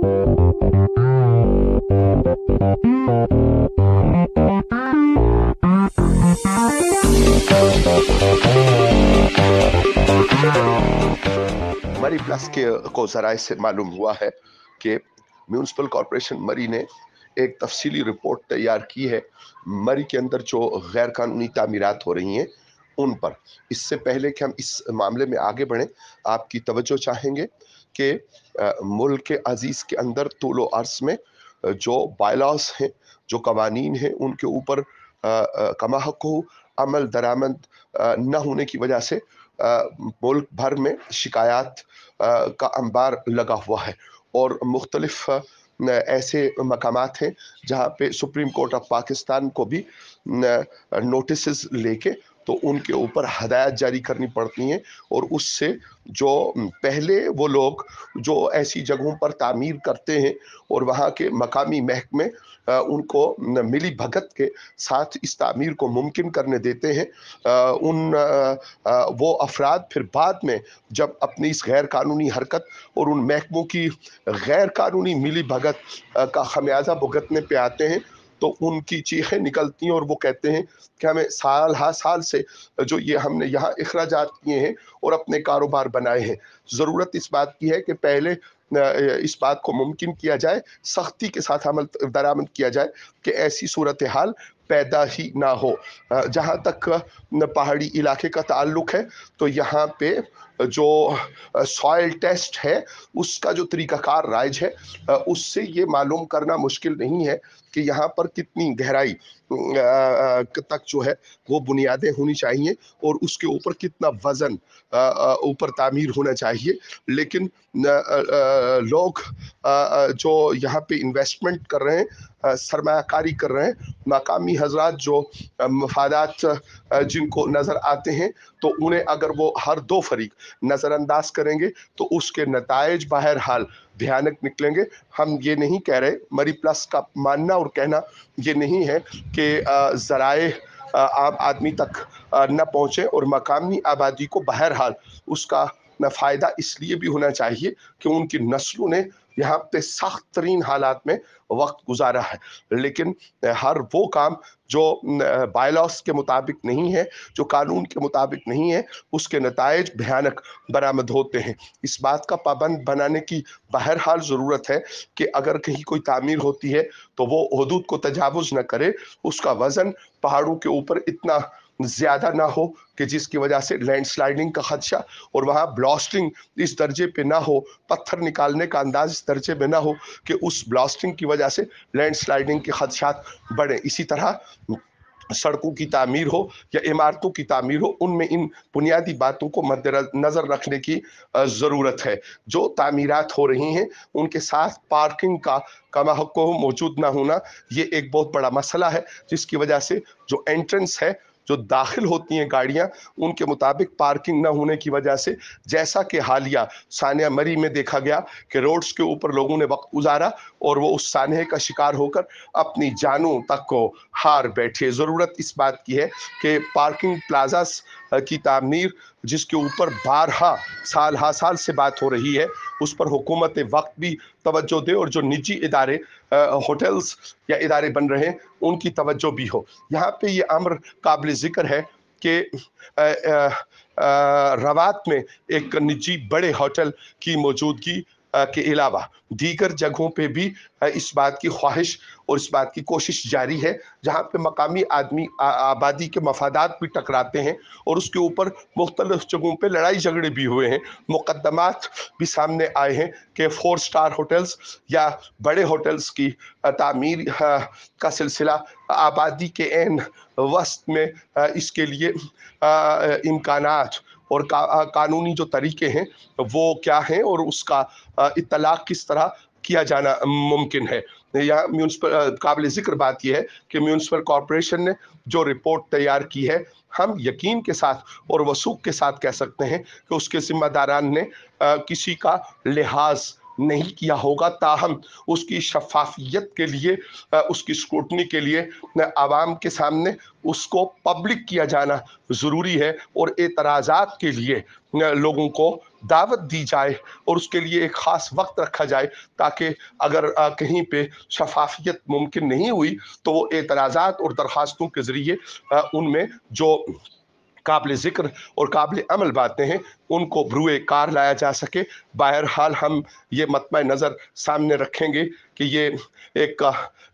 मरी प्लस के को ज़राए से मालूम हुआ है कि म्यूनसिपल कॉरपोरेशन मरी ने एक तफसीली रिपोर्ट तैयार की है मरी के अंदर जो गैर कानूनी तामीरात हो रही हैं उन पर। इससे पहले कि हम इस मामले में आगे बढ़ें, आपकी तवज्जो चाहेंगे कि मुल्क अजीज़ के अंदर तूल व अर्ज़ में जो बायलॉज हैं, जो कवानीन हैं, उनके ऊपर कमाहक़ अमल दरामद न होने की वजह से मुल्क भर में शिकायत का अंबार लगा हुआ है और मुख्तलिफ ऐसे मकामात हैं जहाँ पे सुप्रीम कोर्ट ऑफ पाकिस्तान को भी नोटिस लेके तो उनके ऊपर हदायत जारी करनी पड़ती हैं और उससे जो पहले वो लोग जो ऐसी जगहों पर तामीर करते हैं और वहाँ के मकामी महकमे उनको मिली भगत के साथ इस तामीर को मुमकिन करने देते हैं, वो अफराद फिर बाद में जब अपनी इस गैर कानूनी हरकत और उन महकमों की गैर कानूनी मिली भगत का खमियाजा भुगतने पे आते हैं तो उनकी चीखें निकलती हैं और वो कहते हैं कि हमें साल से जो ये हमने यहाँ इखराजात किए हैं और अपने कारोबार बनाए हैं, ज़रूरत इस बात की है कि पहले इस बात को मुमकिन किया जाए, सख्ती के साथ अमल दरामद किया जाए कि ऐसी सूरत हाल पैदा ही ना हो। जहाँ तक पहाड़ी इलाके का ताल्लुक है तो यहाँ पे जो सॉइल टेस्ट है उसका जो तरीक़ाकार राइज है उससे ये मालूम करना मुश्किल नहीं है कि यहाँ पर कितनी गहराई तक जो है वो बुनियादें होनी चाहिए और उसके ऊपर कितना वज़न ऊपर तामीर होना चाहिए। लेकिन लोग जो यहाँ पे इन्वेस्टमेंट कर रहे हैं, सरमायाकारी कर रहे हैं, मकामी हजरात जो मफादात जिनको नज़र आते हैं तो उन्हें अगर वो हर दो फरीक नज़रअंदाज करेंगे तो उसके नताइज बहरहाल भयानक निकलेंगे। हम ये नहीं कह रहे, मरी प्लस का मानना और कहना ये नहीं है कि ज़राए आम आदमी तक न पहुँचे और मकामी आबादी को बहरहाल उसका न फ़ायदा इसलिए भी होना चाहिए कि उनकी नस्लों ने यहाँ पे सख्त तरीन हालात में वक्त गुजारा है, लेकिन हर वो काम जो बायलॉस के मुताबिक नहीं है, जो कानून के मुताबिक नहीं है, उसके नताइज भयानक बरामद होते हैं। इस बात का पाबंद बनाने की बहरहाल ज़रूरत है कि अगर कहीं कोई तामीर होती है तो वो हदूद को तजावुज़ न करे, उसका वज़न पहाड़ों के ऊपर इतना ज़्यादा ना हो कि जिसकी वजह से लैंडस्लाइडिंग का खदशा और वहाँ ब्लास्टिंग इस दर्जे पे ना हो, पत्थर निकालने का अंदाज इस दर्जे पे ना हो कि उस ब्लास्टिंग की वजह से लैंडस्लाइडिंग के खदशात बढ़े। इसी तरह सड़कों की तामीर हो या इमारतों की तामीर हो, उनमें इन बुनियादी बातों को मद्देनज़र रखने की ज़रूरत है। जो तामीरात हो रही हैं उनके साथ पार्किंग का कमा-हक़ मौजूद ना होना ये एक बहुत बड़ा मसला है, जिसकी वजह से जो एंट्रेंस है, जो दाखिल होती हैं गाड़ियाँ, उनके मुताबिक पार्किंग न होने की वजह से जैसा कि हालिया सानिया मरी में देखा गया कि रोड्स के ऊपर लोगों ने वक्त गुजारा और वो उस सानहे का शिकार होकर अपनी जानों तक को हार बैठे। ज़रूरत इस बात की है कि पार्किंग प्लाजास की तामीर जिसके ऊपर बारहा साल से बात हो रही है, उस पर हुकूमत वक्त भी तवज्जो दे और जो निजी इदारे होटल्स या इदारे बन रहे हैं उनकी तवज्जो भी हो। यहाँ पे ये अम्र काबिल ज़िक्र है कि रवात में एक निजी बड़े होटल की मौजूदगी के अलावा दीगर जगहों पे भी इस बात की ख्वाहिश और इस बात की कोशिश जारी है जहाँ पे मकामी आबादी के मफादात भी टकराते हैं और उसके ऊपर मुख्तलिफ जगहों पे लड़ाई झगड़े भी हुए हैं। मुकदमात भी सामने आए हैं कि 4 स्टार होटल्स या बड़े होटल्स की तामीर का सिलसिला आबादी के ऐन वस्त में इसके लिए इम्कानात और कानूनी जो तरीके हैं वो क्या हैं और उसका इत्तलाक किस तरह किया जाना मुमकिन है। यहाँ म्यूनसिपल काबिल ज़िक्र बात यह है कि म्यूनसिपल कॉरपोरेशन ने जो रिपोर्ट तैयार की है, हम यकीन के साथ और वसूख के साथ कह सकते हैं कि उसके ज़िम्मेदारान ने किसी का लिहाज نہیں کیا ہوگا، تاہم اس کی شفافیت کے لیے، اس کی اسکروٹنی کے لیے عوام کے سامنے اس کو پبلک کیا جانا ضروری ہے، اور اعتراضات کے لیے لوگوں کو دعوت دی جائے اور اس کے لیے ایک خاص وقت رکھا جائے، تاکہ اگر کہیں پہ شفافیت ممکن نہیں ہوئی تو وہ اعتراضات اور درخواستوں کے ذریعے ان میں جو قابل ذکر اور قابل عمل باتیں ہیں ان کو بروئے کار لایا جا سکے۔ بہرحال ہم یہ مطمع نظر سامنے رکھیں گے کہ یہ ایک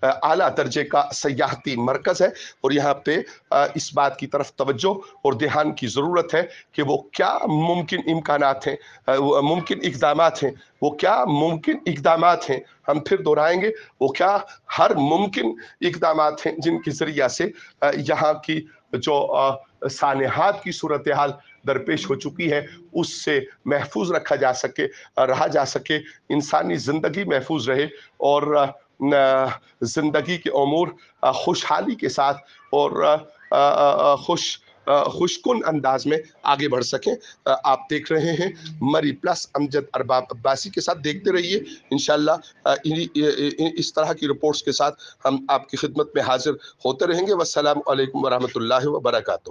اعلیٰ درجے کا سیاحتی مرکز ہے، اور یہاں پہ اس بات کی طرف توجہ اور دھیان کی ضرورت ہے کہ وہ کیا ممکن امکانات ہیں، ممکن اقدامات ہیں، وہ کیا ممکن اقدامات ہیں، ہم پھر دہرائیں گے، وہ کیا ہر ممکن اقدامات ہیں جن کے ذریعہ سے یہاں کی جو سانحات کی صورتحال درپیش ہو چکی ہے اس سے محفوظ رکھا جا سکے، رہا جا سکے، انسانی زندگی محفوظ رہے، اور زندگی کے امور خوشحالی کے ساتھ اور خوشکن انداز میں آگے بڑھ سکیں۔ آپ دیکھ رہے ہیں مری پلس امجد ارباب عباسی کے ساتھ، دیکھتے رہیے انشاءاللہ اس طرح کی رپورٹس کے ساتھ ہم آپ کی خدمت میں حاضر ہوتے رہیں گے۔ والسلام علیکم ورحمۃ اللہ وبرکاتہ۔